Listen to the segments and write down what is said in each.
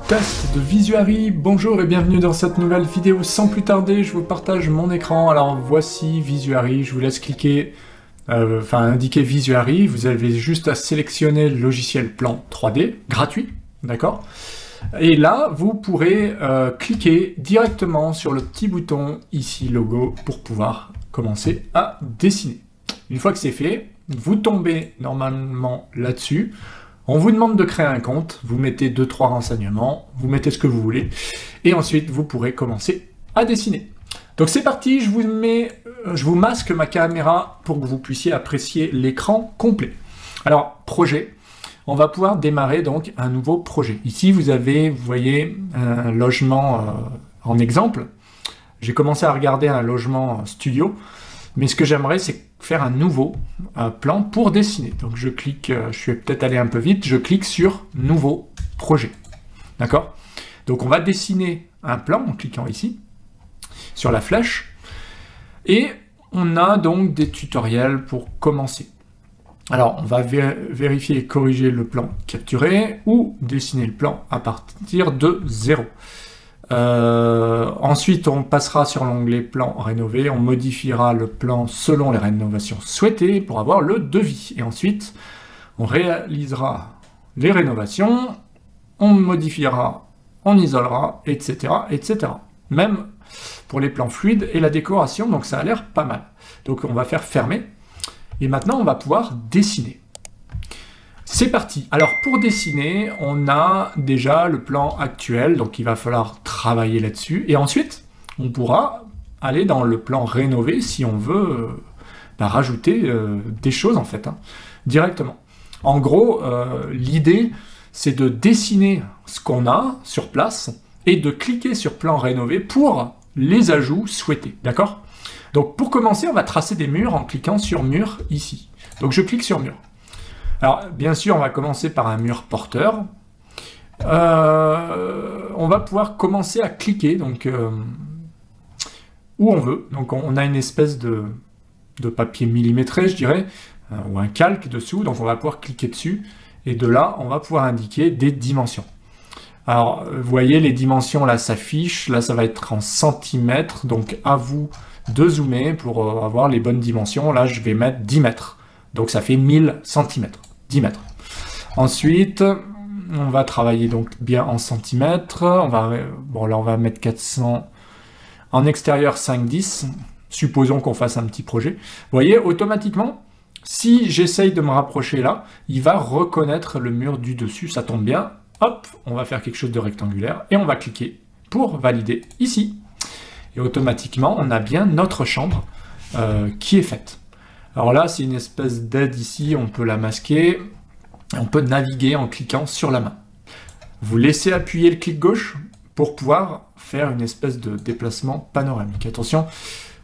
Test de Visuary, bonjour et bienvenue dans cette nouvelle vidéo. Sans plus tarder, je vous partage mon écran. Alors voici Visuary, je vous laisse cliquer, indiquer Visuary. Vous avez juste à sélectionner le logiciel plan 3D, gratuit, d'accord? Et là, vous pourrez cliquer directement sur le petit bouton ici, logo, pour pouvoir commencer à dessiner. Une fois que c'est fait, vous tombez normalement là-dessus. On vous demande de créer un compte, vous mettez 2-3 renseignements, vous mettez ce que vous voulez, et ensuite vous pourrez commencer à dessiner. Donc c'est parti, je vous masque ma caméra pour que vous puissiez apprécier l'écran complet. Alors, projet, on va pouvoir démarrer donc un nouveau projet. Ici vous voyez, un logement en exemple. J'ai commencé à regarder un logement studio, mais ce que j'aimerais c'est faire un nouveau plan pour dessiner. Donc je clique, je vais peut-être aller un peu vite, je clique sur nouveau projet. D'accord? Donc on va dessiner un plan en cliquant ici sur la flèche et on a donc des tutoriels pour commencer. Alors on va vérifier et corriger le plan capturé ou dessiner le plan à partir de 0. Ensuite, on passera sur l'onglet plan rénové, on modifiera le plan selon les rénovations souhaitées pour avoir le devis. Et ensuite, on réalisera les rénovations, on modifiera, on isolera, etc., etc. Même pour les plans fluides et la décoration, donc ça a l'air pas mal. Donc on va faire fermer. Et maintenant, on va pouvoir dessiner. C'est parti. Alors pour dessiner, on a déjà le plan actuel, donc il va falloir travailler là-dessus. Et ensuite, on pourra aller dans le plan rénové si on veut rajouter des choses en fait, directement. En gros, l'idée, c'est de dessiner ce qu'on a sur place et de cliquer sur plan rénové pour les ajouts souhaités, d'accord? Donc pour commencer, on va tracer des murs en cliquant sur mur ici. Donc je clique sur mur. Alors, bien sûr, on va commencer par un mur porteur. On va pouvoir commencer à cliquer donc, où on veut. Donc, on a une espèce de papier millimétré, je dirais, ou un calque dessous. Donc, on va pouvoir cliquer dessus. Et de là, on va pouvoir indiquer des dimensions. Alors, vous voyez, les dimensions, là, s'affichent. Là, ça va être en centimètres. Donc, à vous de zoomer pour avoir les bonnes dimensions. Là, je vais mettre 10 mètres. Donc, ça fait 1000 centimètres. 10 mètres. Ensuite, on va travailler donc bien en centimètres. Bon, là, on va mettre 400. En extérieur, 5-10. Supposons qu'on fasse un petit projet. Vous voyez, automatiquement, si j'essaye de me rapprocher là, il va reconnaître le mur du dessus. Ça tombe bien. Hop, on va faire quelque chose de rectangulaire et on va cliquer pour valider ici. Et automatiquement, on a bien notre chambre qui est faite. Alors là, c'est une espèce d'aide ici, on peut la masquer, on peut naviguer en cliquant sur la main. Vous laissez appuyer le clic gauche pour pouvoir faire une espèce de déplacement panoramique. Attention,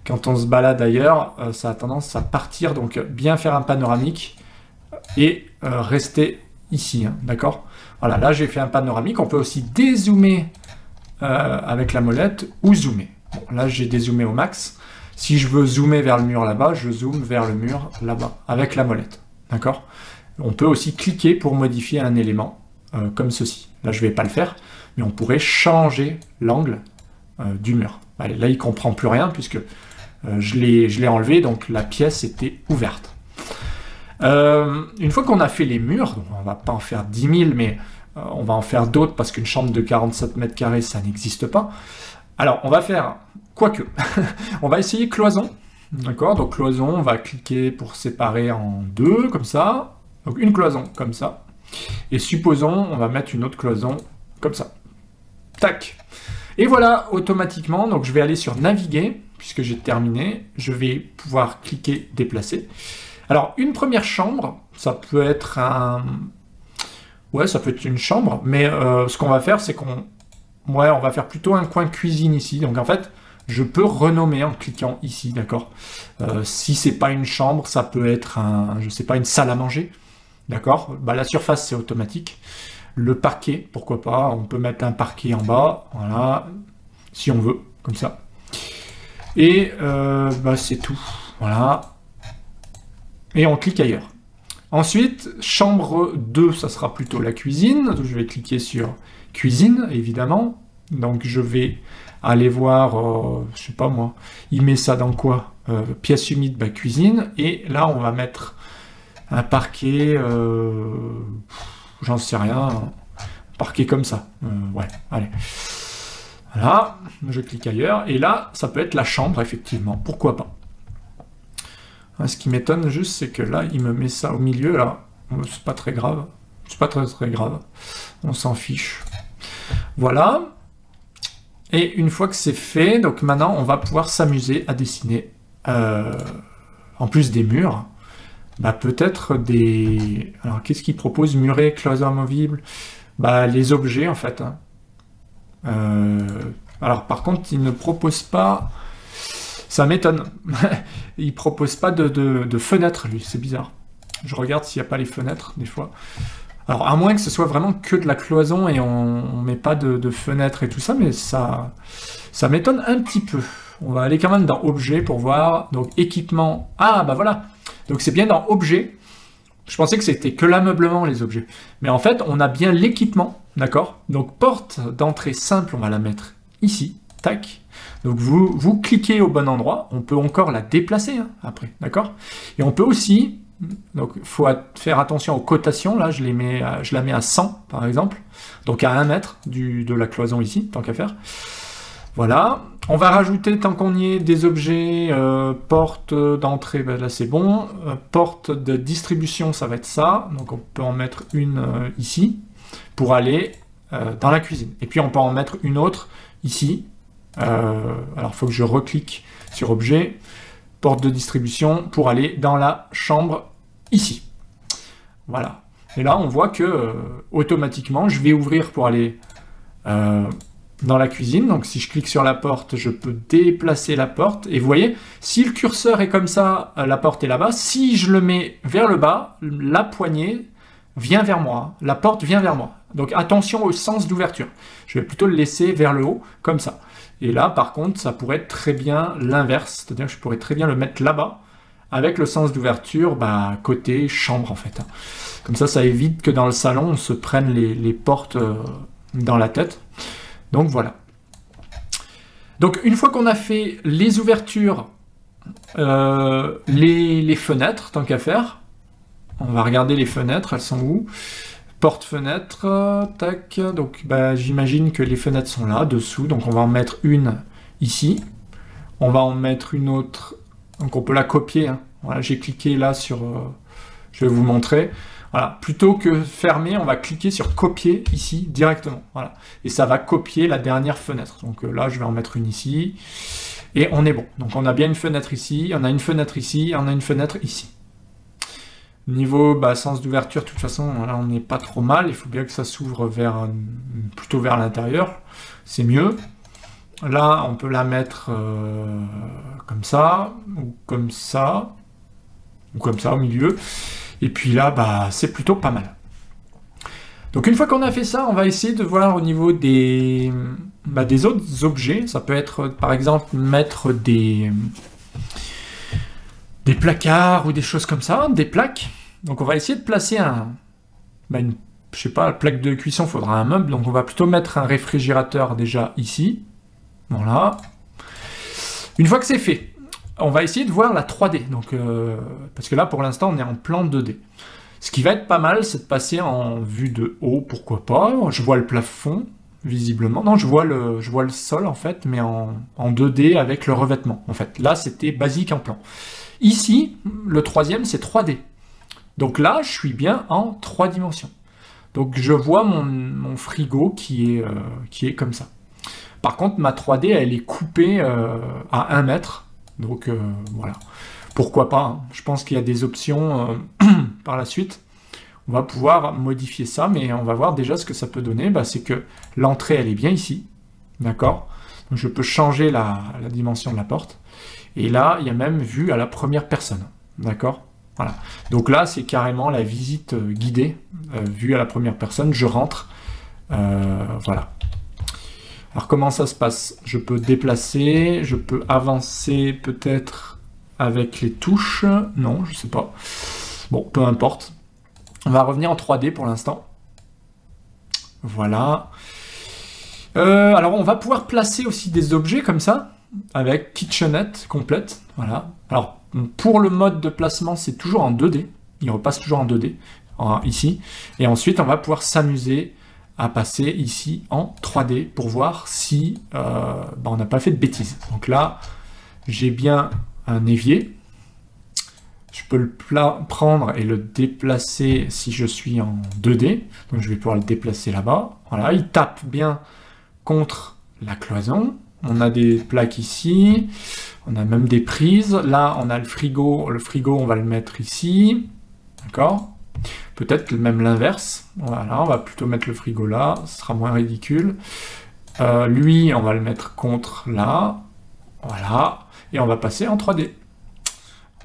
quand on se balade ailleurs, ça a tendance à partir, donc bien faire un panoramique et rester ici, d'accord? Voilà, là j'ai fait un panoramique, on peut aussi dézoomer avec la molette ou zoomer. Bon, là j'ai dézoomé au max. Si je veux zoomer vers le mur là-bas, je zoome vers le mur là-bas, avec la molette. D'accord? On peut aussi cliquer pour modifier un élément, comme ceci. Là, je ne vais pas le faire, mais on pourrait changer l'angle du mur. Allez, là, il ne comprend plus rien, puisque je l'ai enlevé, donc la pièce était ouverte. Une fois qu'on a fait les murs, on ne va pas en faire 10 000, mais on va en faire d'autres, parce qu'une chambre de 47 mètres carrés, ça n'existe pas. Alors, on va faire... Quoique, on va essayer cloison, d'accord? Donc cloison, on va cliquer pour séparer en deux, comme ça. Donc une cloison, comme ça. Et supposons, on va mettre une autre cloison, comme ça. Tac! Et voilà, automatiquement, donc je vais aller sur naviguer, puisque j'ai terminé. Je vais pouvoir cliquer déplacer. Alors, une première chambre, ça peut être un... Ouais, ça peut être une chambre, mais ce qu'on va faire, c'est qu'on... Ouais, on va faire plutôt un coin cuisine ici. Donc en fait... Je peux renommer en cliquant ici, d'accord? Si c'est pas une chambre, ça peut être je sais pas, une salle à manger, d'accord? La surface, c'est automatique. Le parquet, pourquoi pas? On peut mettre un parquet en bas, voilà, si on veut, comme ça. Et c'est tout, voilà. Et on clique ailleurs. Ensuite, chambre 2, ça sera plutôt la cuisine. Donc, je vais cliquer sur cuisine, évidemment. Donc je vais aller voir, je sais pas moi, il met ça dans quoi? Pièce humide, bah, cuisine. Et là, on va mettre un parquet, j'en sais rien, un parquet comme ça. Ouais, allez. Voilà, je clique ailleurs. Et là, ça peut être la chambre, effectivement. Pourquoi pas? Ce qui m'étonne juste, c'est que là, il me met ça au milieu, là. C'est pas très grave. C'est pas très grave. On s'en fiche. Voilà. Et une fois que c'est fait, donc maintenant, on va pouvoir s'amuser à dessiner, en plus des murs, bah, peut-être des... Alors, qu'est-ce qu'il propose? Muret, cloison amovible. Bah, les objets, en fait. Hein. Alors, par contre, il ne propose pas... Ça m'étonne. Il propose pas de fenêtres, lui. C'est bizarre. Je regarde s'il n'y a pas les fenêtres, des fois. Alors, à moins que ce soit vraiment que de la cloison et on met pas de fenêtres et tout ça, mais ça m'étonne un petit peu. On va aller quand même dans Objet pour voir. Donc, équipement. Ah, bah voilà. Donc, c'est bien dans Objet. Je pensais que c'était que l'ameublement, les objets. Mais en fait, on a bien l'équipement, d'accord? Donc, porte d'entrée simple, on va la mettre ici. Tac. Donc, vous cliquez au bon endroit. On peut encore la déplacer, hein, après, d'accord? Et on peut aussi... Donc, il faut faire attention aux cotations. Là, je la mets à 100, par exemple. Donc, à 1 mètre de la cloison ici, tant qu'à faire. Voilà. On va rajouter, tant qu'on y est, des objets. Porte d'entrée, ben là, c'est bon. Porte de distribution, ça va être ça. Donc, on peut en mettre une ici pour aller dans la cuisine. Et puis, on peut en mettre une autre ici. Alors, il faut que je reclique sur Objet. Porte de distribution pour aller dans la chambre ici. Voilà. Et là, on voit que automatiquement, je vais ouvrir pour aller dans la cuisine. Donc, si je clique sur la porte, je peux déplacer la porte. Et vous voyez, si le curseur est comme ça, la porte est là-bas. Si je le mets vers le bas, la poignée vient vers moi. La porte vient vers moi. Donc, attention au sens d'ouverture. Je vais plutôt le laisser vers le haut, comme ça. Et là, par contre, ça pourrait être très bien l'inverse. C'est-à-dire que je pourrais très bien le mettre là-bas, avec le sens d'ouverture, bah, côté chambre, en fait. Comme ça évite que dans le salon, on se prenne les portes dans la tête. Donc, voilà. Donc, une fois qu'on a fait les ouvertures, les fenêtres, tant qu'à faire, on va regarder les fenêtres, elles sont où? Porte-fenêtre, tac, donc bah, j'imagine que les fenêtres sont là, dessous, donc on va en mettre une ici, on va en mettre une autre, donc on peut la copier, hein. Voilà, j'ai cliqué là sur, je vais vous montrer, voilà, plutôt que fermer, on va cliquer sur copier ici, directement, voilà, et ça va copier la dernière fenêtre, donc là je vais en mettre une ici, et on est bon, donc on a bien une fenêtre ici, on a une fenêtre ici, on a une fenêtre ici. Niveau sens d'ouverture, de toute façon, là on n'est pas trop mal. Il faut bien que ça s'ouvre plutôt vers l'intérieur. C'est mieux. Là, on peut la mettre comme ça, ou comme ça, ou comme ça au milieu. Et puis là, c'est plutôt pas mal. Donc une fois qu'on a fait ça, on va essayer de voir au niveau des autres objets. Ça peut être, par exemple, mettre des placards ou des choses comme ça, des plaques. Donc on va essayer de placer je sais pas, plaque de cuisson, il faudra un meuble, donc on va plutôt mettre un réfrigérateur déjà ici. Voilà. Une fois que c'est fait, on va essayer de voir la 3D. Donc, parce que là, pour l'instant, on est en plan 2D. Ce qui va être pas mal, c'est de passer en vue de haut, pourquoi pas. Je vois le plafond, visiblement. Non, je vois le sol, en fait, mais en 2D avec le revêtement. En fait, là, c'était basique en plan. Ici, le troisième, c'est 3D. Donc là, je suis bien en 3 dimensions. Donc je vois mon frigo qui est comme ça. Par contre, ma 3D, elle est coupée à 1 mètre. Donc voilà. Pourquoi pas, hein. Je pense qu'il y a des options par la suite. On va pouvoir modifier ça, mais on va voir déjà ce que ça peut donner. C'est que l'entrée, elle est bien ici. D'accord? Donc je peux changer la dimension de la porte. Et là, il y a même vue à la première personne. D'accord? Voilà. Donc là, c'est carrément la visite guidée, vue à la première personne. Je rentre. Voilà. Alors, comment ça se passe? Je peux déplacer, je peux avancer peut-être avec les touches. Non, je sais pas. Bon, peu importe. On va revenir en 3D pour l'instant. Voilà. Alors, on va pouvoir placer aussi des objets comme ça, avec kitchenette complète, voilà. Alors, pour le mode de placement, c'est toujours en 2D, il repasse toujours en 2D, ici, et ensuite, on va pouvoir s'amuser à passer ici en 3D pour voir si on n'a pas fait de bêtises. Donc là, j'ai bien un évier, je peux le prendre et le déplacer si je suis en 2D, donc je vais pouvoir le déplacer là-bas, voilà, il tape bien contre la cloison, on a des plaques ici, on a même des prises, là on a le frigo on va le mettre ici, d'accord? Peut-être même l'inverse, voilà, on va plutôt mettre le frigo là, ce sera moins ridicule. Lui, on va le mettre contre là, voilà, et on va passer en 3D.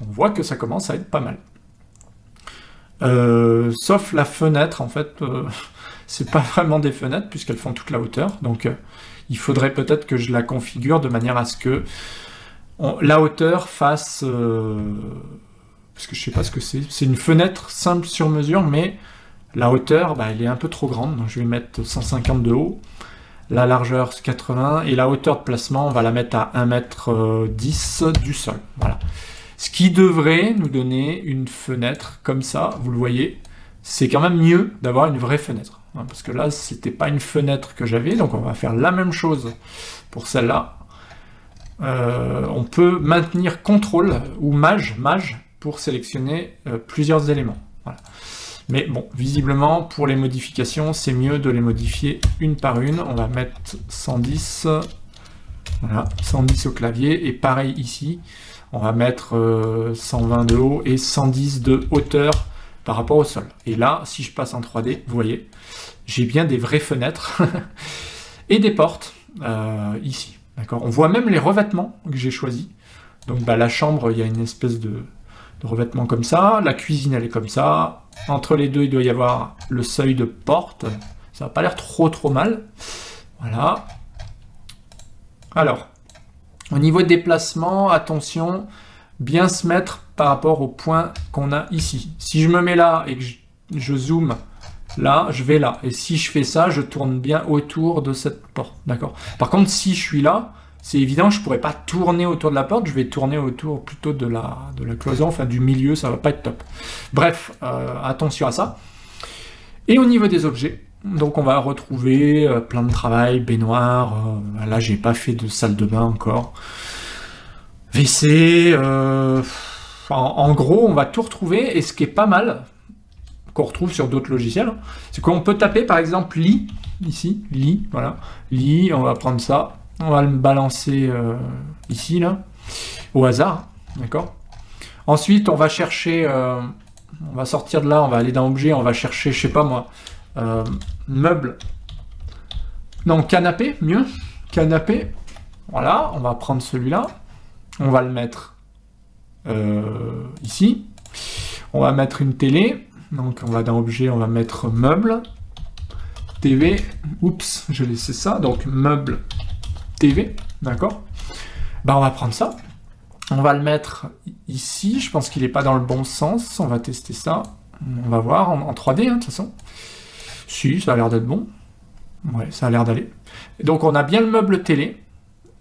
On voit que ça commence à être pas mal. Sauf la fenêtre, en fait, c'est pas vraiment des fenêtres, puisqu'elles font toute la hauteur, donc il faudrait peut-être que je la configure de manière à ce que la hauteur fasse... parce que je sais pas ce que c'est. C'est une fenêtre simple sur mesure, mais la hauteur, elle est un peu trop grande, donc je vais mettre 150 de haut. La largeur, 80, et la hauteur de placement, on va la mettre à 1,10 m du sol. Voilà. Ce qui devrait nous donner une fenêtre comme ça, vous le voyez. C'est quand même mieux d'avoir une vraie fenêtre. Hein, parce que là, c'était pas une fenêtre que j'avais, donc on va faire la même chose pour celle-là. On peut maintenir CTRL ou Maj pour sélectionner plusieurs éléments. Voilà. Mais bon, visiblement, pour les modifications, c'est mieux de les modifier une par une. On va mettre 110, voilà, 110 au clavier, et pareil ici, on va mettre 120 de haut et 110 de hauteur par rapport au sol. Et là, si je passe en 3D, vous voyez, j'ai bien des vraies fenêtres et des portes ici. D'accord. On voit même les revêtements que j'ai choisis. Donc la chambre, il y a une espèce de revêtement comme ça. La cuisine, elle est comme ça. Entre les deux, il doit y avoir le seuil de porte. Ça n'a pas l'air trop mal. Voilà. Alors, au niveau des déplacements, attention, bien se mettre par rapport au point qu'on a ici. Si je me mets là et que je zoome là, je vais là. Et si je fais ça, je tourne bien autour de cette porte. D'accord. Par contre, si je suis là, c'est évident, je ne pourrais pas tourner autour de la porte, je vais tourner autour plutôt de la cloison, enfin du milieu, ça ne va pas être top. Bref, attention à ça. Et au niveau des objets, donc on va retrouver plein de travail, baignoire, là j'ai pas fait de salle de bain encore, WC, en gros on va tout retrouver, et ce qui est pas mal, qu'on retrouve sur d'autres logiciels, c'est qu'on peut taper par exemple lit, ici, lit, voilà, lit, on va prendre ça, on va le balancer ici, là, au hasard, d'accord. Ensuite, on va chercher, on va sortir de là, on va aller dans objet, on va chercher, je sais pas moi, meuble, non, canapé, mieux, canapé, voilà, on va prendre celui-là, on va le mettre ici, on va mettre une télé, donc on va dans objet, on va mettre meuble, TV, oups, j'ai laissé ça, donc meuble, TV, d'accord. On va prendre ça, on va le mettre ici, je pense qu'il n'est pas dans le bon sens, on va tester ça, on va voir en 3D, de toute façon. Si, ça a l'air d'être bon, ouais, ça a l'air d'aller. Donc on a bien le meuble télé,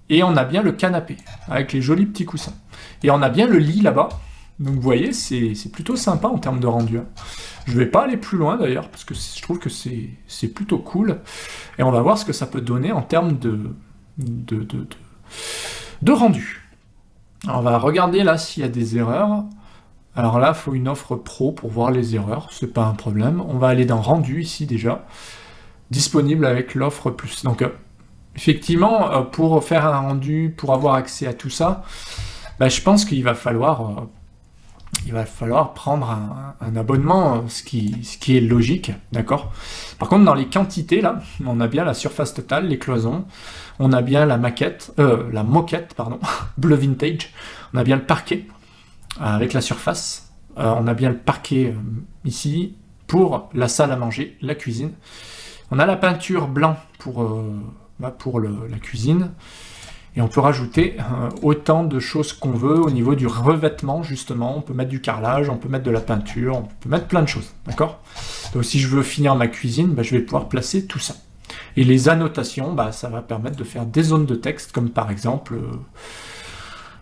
et on a bien le canapé, avec les jolis petits coussins. Et on a bien le lit là-bas, donc vous voyez, c'est plutôt sympa en termes de rendu. Je vais pas aller plus loin d'ailleurs, parce que je trouve que c'est plutôt cool, et on va voir ce que ça peut donner en termes de rendu. Alors, on va regarder là s'il y a des erreurs. Alors là, il faut une offre pro pour voir les erreurs, c'est pas un problème. On va aller dans rendu ici déjà, disponible avec l'offre plus. Donc effectivement, pour faire un rendu, pour avoir accès à tout ça, je pense qu'il va falloir prendre un abonnement, ce qui est logique, d'accord. Par contre, dans les quantités, là, on a bien la surface totale, les cloisons, on a bien la moquette, pardon, bleu vintage, on a bien le parquet, avec la surface, on a bien le parquet ici, pour la salle à manger, la cuisine, on a la peinture blanc pour la cuisine, et on peut rajouter autant de choses qu'on veut au niveau du revêtement, justement. On peut mettre du carrelage, on peut mettre de la peinture, on peut mettre plein de choses, d'accord. Donc si je veux finir ma cuisine, je vais pouvoir placer tout ça. Et les annotations, bah, ça va permettre de faire des zones de texte, comme par exemple,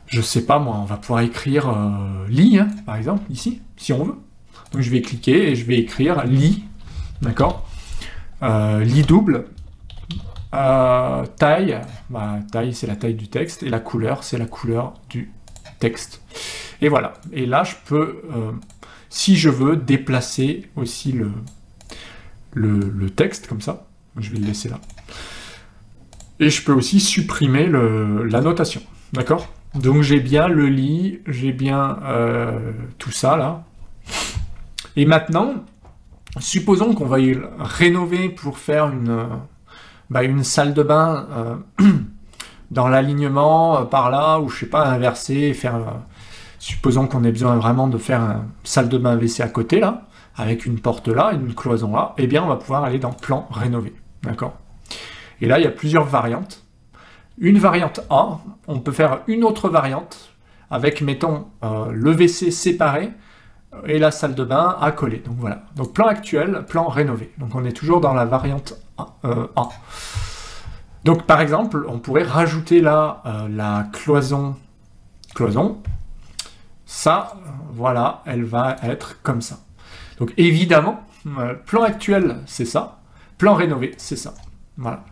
je sais pas moi, on va pouvoir écrire lit, hein, par exemple, ici, si on veut. Donc je vais cliquer et je vais écrire lit, d'accord, lit double, taille, bah, taille c'est la taille du texte, et la couleur c'est la couleur du texte. Et voilà, et là je peux, si je veux, déplacer aussi le texte, comme ça, je vais le laisser là. Et je peux aussi supprimer l'annotation, d'accord? Donc j'ai bien le lit, j'ai bien tout ça là. Et maintenant, supposons qu'on va y rénover pour faire une salle de bain dans l'alignement par là, ou je sais pas, inverser, faire... supposons qu'on ait besoin vraiment de faire une salle de bain WC à côté là, avec une porte là, et une cloison là, eh bien on va pouvoir aller dans plan rénover, d'accord? Et là il y a plusieurs variantes. Une variante A, on peut faire une autre variante avec, mettons, le WC séparé et la salle de bain à coller. Donc voilà. Donc plan actuel, plan rénové. Donc on est toujours dans la variante A. Donc par exemple, on pourrait rajouter là la cloison. Ça, voilà, elle va être comme ça. Donc évidemment, plan actuel, c'est ça. Plan rénové, c'est ça. Voilà.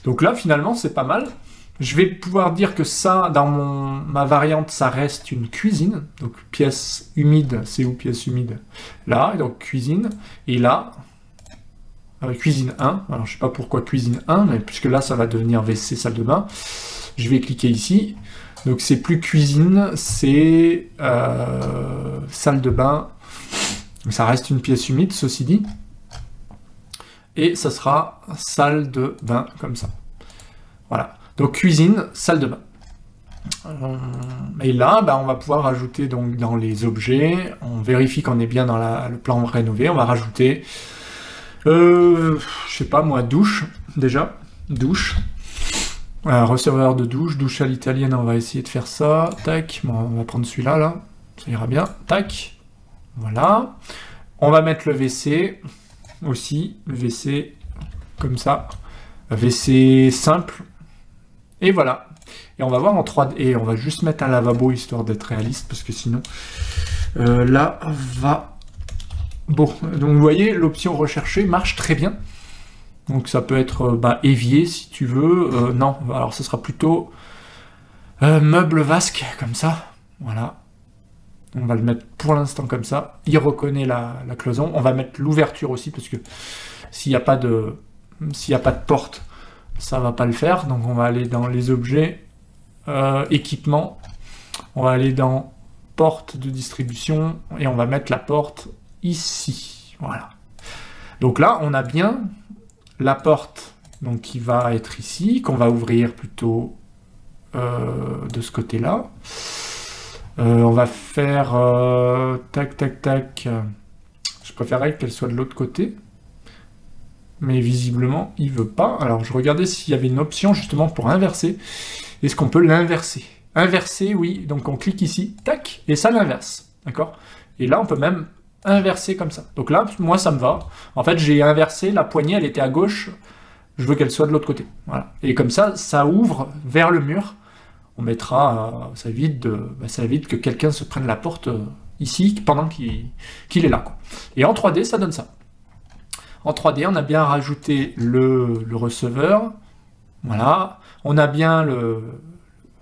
Donc là, finalement, c'est pas mal. Je vais pouvoir dire que ça, dans ma variante, ça reste une cuisine. Donc pièce humide, c'est où pièce humide? Là, et donc cuisine. Et là, cuisine 1. Alors je sais pas pourquoi cuisine 1, mais puisque là, ça va devenir WC, salle de bain. Je vais cliquer ici. Donc c'est plus cuisine, c'est salle de bain. Ça reste une pièce humide, ceci dit. Et ça sera salle de bain, comme ça. Voilà. Donc cuisine, salle de bain. Et là, bah, on va pouvoir rajouter donc dans les objets, on vérifie qu'on est bien dans le plan rénové, on va rajouter, je sais pas moi, douche, déjà, douche, receveur de douche, douche à l'italienne, on va essayer de faire ça, tac, bon, on va prendre celui-là, là, ça ira bien, tac, voilà, on va mettre le WC, aussi, WC, comme ça, WC simple, et voilà. Et on va voir en 3D, et on va juste mettre un lavabo histoire d'être réaliste, parce que sinon, là, va... Bon, donc vous voyez, l'option recherchée marche très bien. Donc ça peut être évier, si tu veux. Non, alors ce sera plutôt meuble vasque, comme ça. Voilà. On va le mettre pour l'instant comme ça. Il reconnaît la cloison. On va mettre l'ouverture aussi, parce que s'il n'y a pas de porte, ça va pas le faire. Donc on va aller dans les objets, équipement, on va aller dans porte de distribution et on va mettre la porte ici. Voilà. Donc là, on a bien la porte donc, qui va être ici, qu'on va ouvrir plutôt de ce côté-là. On va faire tac, tac, tac. Je préférerais qu'elle soit de l'autre côté. Mais visiblement, il veut pas. Alors, je regardais s'il y avait une option justement pour inverser. Est-ce qu'on peut l'inverser? Inverser, oui. Donc, on clique ici, tac, et ça l'inverse. D'accord? Et là, on peut même inverser comme ça. Donc là, moi, ça me va. En fait, j'ai inversé, la poignée, elle était à gauche. Je veux qu'elle soit de l'autre côté. Voilà. Et comme ça, ça ouvre vers le mur. On mettra... ça évite que quelqu'un se prenne la porte ici pendant qu'il est là, quoi. Et en 3D, ça donne ça. En 3D, on a bien rajouté le receveur. Voilà. On a bien le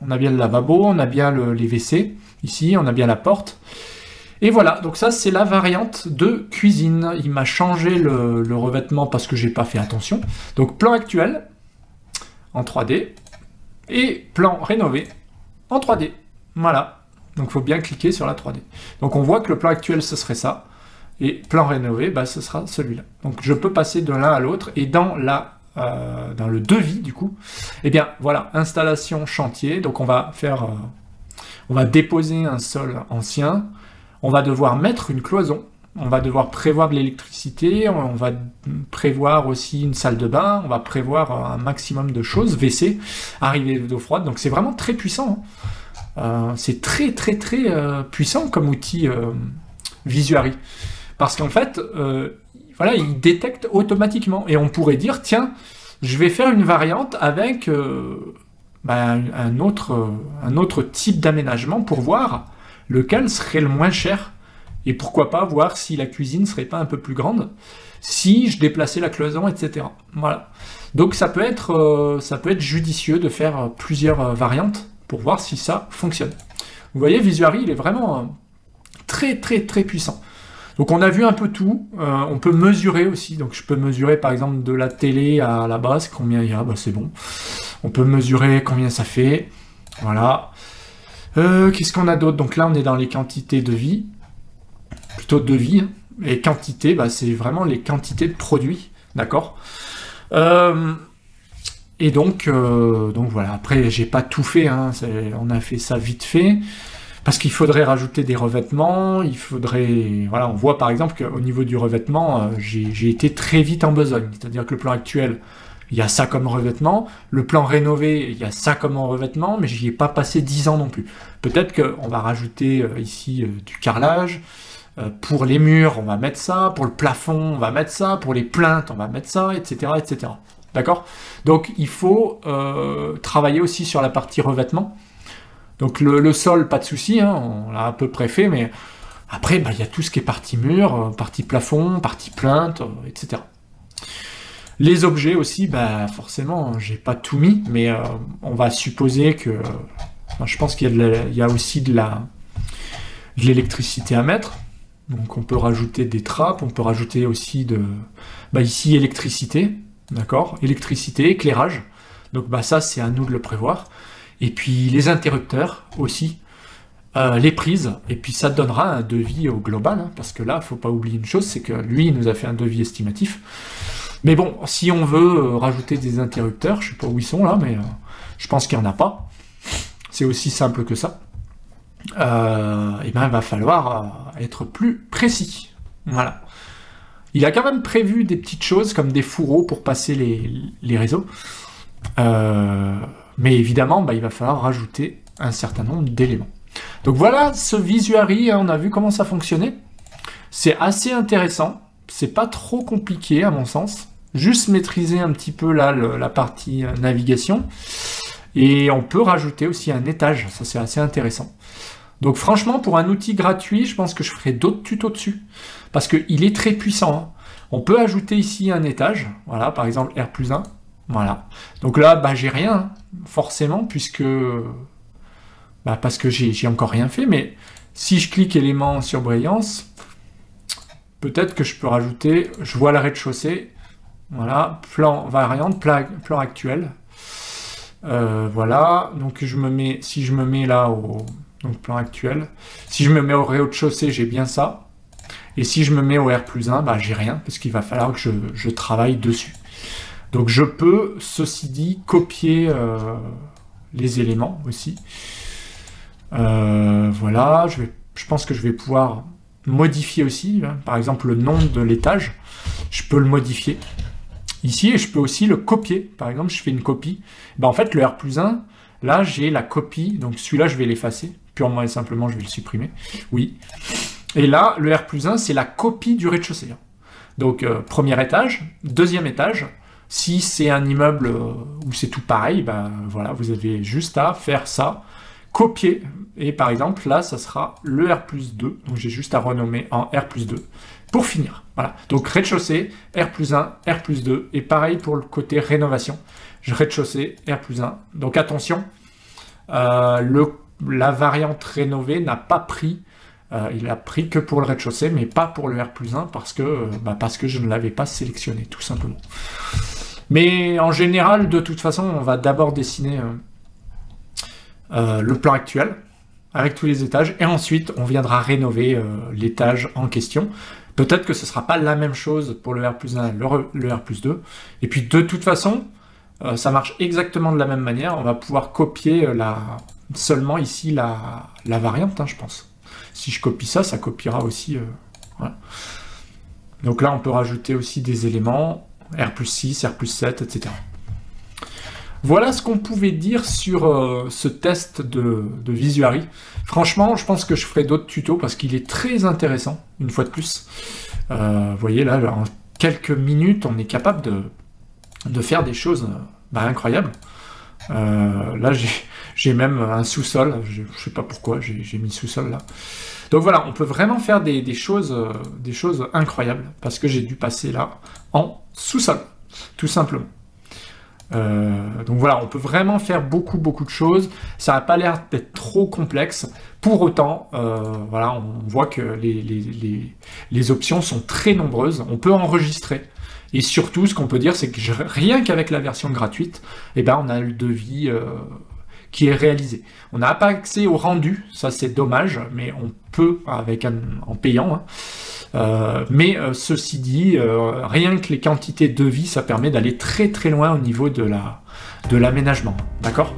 lavabo, on a bien les WC. Ici, on a bien la porte. Et voilà, donc ça, c'est la variante de cuisine. Il m'a changé le revêtement parce que j'ai pas fait attention. Donc, plan actuel en 3D et plan rénové en 3D. Voilà. Donc, il faut bien cliquer sur la 3D. Donc, on voit que le plan actuel, ce serait ça. Et plan rénové, ce sera celui-là. Donc je peux passer de l'un à l'autre. Et dans le devis, du coup, eh bien voilà, installation chantier. Donc on va déposer un sol ancien. On va devoir mettre une cloison. On va devoir prévoir de l'électricité. On va prévoir aussi une salle de bain. On va prévoir un maximum de choses. WC, arrivée d'eau froide. Donc c'est vraiment très puissant. Hein. C'est très très très puissant comme outil Visuary. Parce qu'en fait, voilà, il détecte automatiquement. Et on pourrait dire, tiens, je vais faire une variante avec un autre type d'aménagement pour voir lequel serait le moins cher. Et pourquoi pas voir si la cuisine serait pas un peu plus grande, si je déplaçais la cloison, etc. Voilà. Donc ça peut être judicieux de faire plusieurs variantes pour voir si ça fonctionne. Vous voyez, Visuary, il est vraiment très très très puissant. Donc on a vu un peu tout, on peut mesurer aussi, donc je peux mesurer par exemple de la télé à la base, combien il y a, bah c'est bon. On peut mesurer combien ça fait, voilà. Qu'est-ce qu'on a d'autre? Donc là on est dans les quantités de vie, plutôt de vie, hein. Et quantité, bah, c'est vraiment les quantités de produits, d'accord. Et donc voilà, après j'ai pas tout fait, hein, on a fait ça vite fait. Parce qu'il faudrait rajouter des revêtements, il faudrait... Voilà, on voit par exemple qu'au niveau du revêtement, j'ai été très vite en besogne. C'est-à-dire que le plan actuel, il y a ça comme revêtement. Le plan rénové, il y a ça comme revêtement, mais j'y ai pas passé 10 ans non plus. Peut-être qu'on va rajouter ici du carrelage. Pour les murs, on va mettre ça. Pour le plafond, on va mettre ça. Pour les plinthes, on va mettre ça, etc. etc. D'accord? Donc il faut travailler aussi sur la partie revêtement. Donc le sol, pas de souci, hein, on l'a à peu près fait, mais après, bah, y a tout ce qui est partie mur, partie plafond, partie plinthe, etc. Les objets aussi, bah, forcément, j'ai pas tout mis, mais on va supposer que... je pense qu'il y a aussi de l'électricité à mettre. Donc on peut rajouter des trappes, on peut rajouter aussi ici, électricité, d'accord? Électricité, éclairage. Donc bah, ça, c'est à nous de le prévoir. Et puis les interrupteurs aussi, les prises, et puis ça donnera un devis au global, hein, parce que là, il ne faut pas oublier une chose, c'est que lui, il nous a fait un devis estimatif. Mais bon, si on veut rajouter des interrupteurs, je ne sais pas où ils sont là, mais je pense qu'il n'y en a pas. C'est aussi simple que ça. Et ben, il va falloir être plus précis. Voilà. Il a quand même prévu des petites choses comme des fourreaux pour passer les réseaux. Mais évidemment, bah, il va falloir rajouter un certain nombre d'éléments. Donc voilà ce Visuary, hein, on a vu comment ça fonctionnait. C'est assez intéressant, c'est pas trop compliqué à mon sens. Juste maîtriser un petit peu là la partie navigation. Et on peut rajouter aussi un étage, ça c'est assez intéressant. Donc franchement, pour un outil gratuit, je pense que je ferai d'autres tutos dessus. Parce qu'il est très puissant. Hein. On peut ajouter ici un étage, voilà, par exemple R+1. Voilà. Donc là, bah, j'ai rien, forcément, parce que j'ai encore rien fait, mais si je clique élément sur brillance, peut-être que je peux rajouter, je vois le rez-de-chaussée, voilà, plan variante, plan actuel, voilà, donc si je me mets là donc plan actuel, si je me mets au rez-de-chaussée, j'ai bien ça, et si je me mets au R+1, bah, j'ai rien, parce qu'il va falloir que je travaille dessus. Donc je peux, ceci dit, copier les éléments aussi. Voilà, je pense que je vais pouvoir modifier aussi, hein, par exemple le nom de l'étage, je peux le modifier ici et je peux aussi le copier. Par exemple, je fais une copie. Ben, en fait, le R+1, là j'ai la copie, donc celui-là je vais l'effacer, purement et simplement je vais le supprimer. Oui. Et là, le R+1, c'est la copie du rez-de-chaussée. Donc premier étage, deuxième étage. Si c'est un immeuble où c'est tout pareil, ben voilà, vous avez juste à faire ça, copier, et par exemple, là, ça sera le R+2, donc j'ai juste à renommer en R+2, pour finir. Voilà, donc rez-de-chaussée, R+1, R+2, et pareil pour le côté rénovation, rez-de-chaussée, R+1. Donc attention, la variante rénovée n'a pas pris, il a pris que pour le rez-de-chaussée, mais pas pour le R+1, parce que je ne l'avais pas sélectionné, tout simplement. Mais en général, de toute façon, on va d'abord dessiner le plan actuel, avec tous les étages, et ensuite, on viendra rénover l'étage en question. Peut-être que ce ne sera pas la même chose pour le R+1 et le R+2. Et puis, de toute façon, ça marche exactement de la même manière. On va pouvoir copier seulement ici la variante, hein, je pense. Si je copie ça, ça copiera aussi... voilà. Donc là, on peut rajouter aussi des éléments... R+6, R+7, etc. Voilà ce qu'on pouvait dire sur ce test de Visuary. Franchement, je pense que je ferai d'autres tutos parce qu'il est très intéressant, une fois de plus. Vous voyez là, en quelques minutes, on est capable de faire des choses incroyables. Là, j'ai même un sous-sol, je sais pas pourquoi j'ai mis sous-sol là. Donc voilà, on peut vraiment faire des choses incroyables, parce que j'ai dû passer là en sous-sol, tout simplement. Donc voilà, on peut vraiment faire beaucoup de choses. Ça n'a pas l'air d'être trop complexe. Pour autant, voilà, on voit que les options sont très nombreuses. On peut enregistrer. Et surtout, ce qu'on peut dire, c'est que rien qu'avec la version gratuite, eh ben, on a le devis qui est réalisé. On n'a pas accès au rendu, ça c'est dommage, mais on peut en payant. Mais ceci dit, rien que les quantités de devis, ça permet d'aller très loin au niveau de l'aménagement. D'accord ?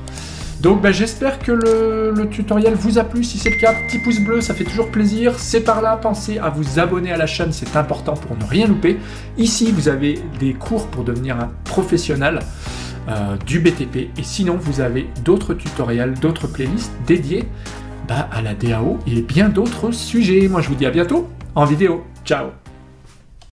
Donc j'espère que le tutoriel vous a plu. Si c'est le cas, petit pouce bleu, ça fait toujours plaisir. C'est par là, pensez à vous abonner à la chaîne, c'est important pour ne rien louper. Ici, vous avez des cours pour devenir un professionnel du BTP. Et sinon, vous avez d'autres tutoriels, d'autres playlists dédiées à la DAO et bien d'autres sujets. Moi, je vous dis à bientôt en vidéo. Ciao!